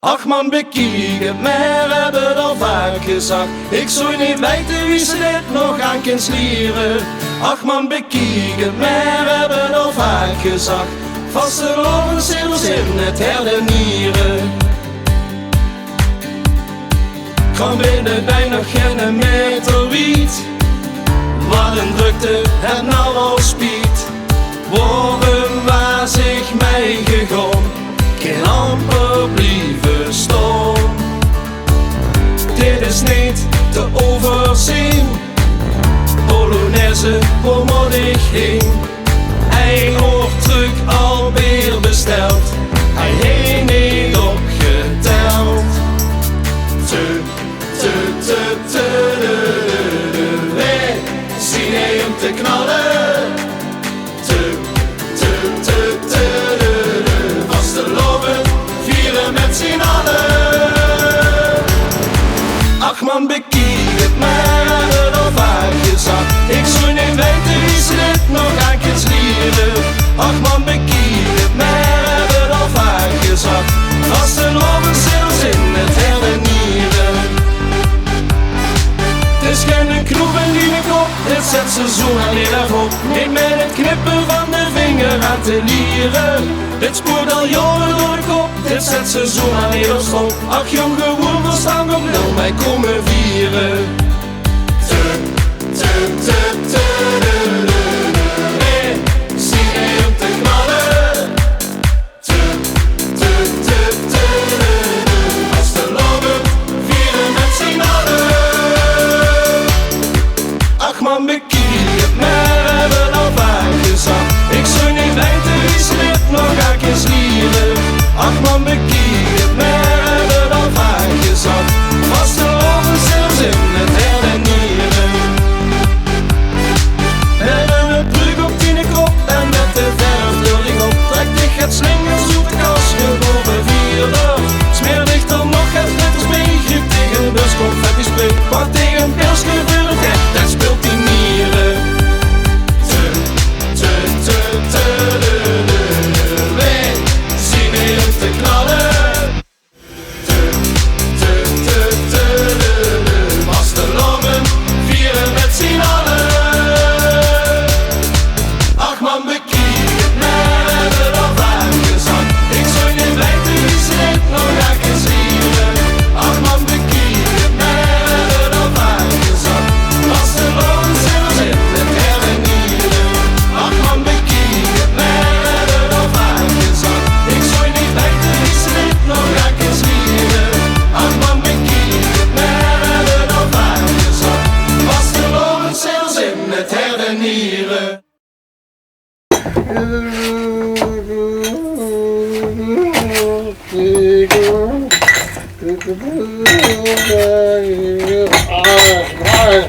Ach man, bekijk het, maar hebben het al vaak gezegd. Ik zou niet weten wie ze dit nog aan kan slieren. Ach man, bekijk het, maar hebben het al vaak gezegd. Vaste loven zilvers in het herdenieren. Kan binnen bij nog geen meteoriet. Wat een drukte het nou al spiet. Waarom was ik mij gegaan? Geen amper blijven staan. Dit is niet te overzien. Polonaise, waar moet ik heen? Hij wordt terug alweer besteld. Hij heeft niet opgeteld. Wij zien hij om te knallen. Vaste loven, vieren met z'n allen. Ach man, bekijk het, maar hebben al vaak gezegd. Ik zou niet weten wie ze dit nog aan kan slieren. Ach man, bekijk het, maar hebben al vaak gezegd. Vaste loven, zelfs in het herdenieren. Het is geen knoep en die kop, dit zet ze zo aan leren op. Niet met het knippen van de vinger aan te lieren. Dit spoort al jaren door de kop, dit zet ze zo aan leren stop. Ach jong, gewoon verstaan op nul, wij komen vieren. Zie hij om te knallen. Als de loven, vieren met z'n allen. Ach man, bekijk het, maar hebben al vaak gezegd. Ik zou niet weten wie ze dit nog aan kan slieren. Ach man, bekijk het, maar hebben al vaak gezegd. Vaste loven, zelfs in het herdenieren. Met een brug op die kop en met de verf dulling op. Trek dich het slinger, zoek de kast, geboren vierder. Smeer dich dan nog het letters mee, griep tegen de bus, confetti spray. Maar tegen een persgeur het echt, daar speelt die nieren. Wij zien hier om te knallen. Vaste loven, vieren met z'n allen. Ach man, bekijk het, maar hebben al vaak gezegd. Ik zou niet weten wie ze dit nog aan kan slieren. Ach man, bekijk het, maar hebben al vaak gezegd. Vaste loven, zelfs in het herdenieren. Ach man, bekijk het, maar hebben al vaak gezegd. Ik zou niet weten wie ze dit nog aan kan slieren. Ach man, bekijk het, maar hebben al vaak gezegd. Vaste loven, zelfs in het herdenieren. Ah,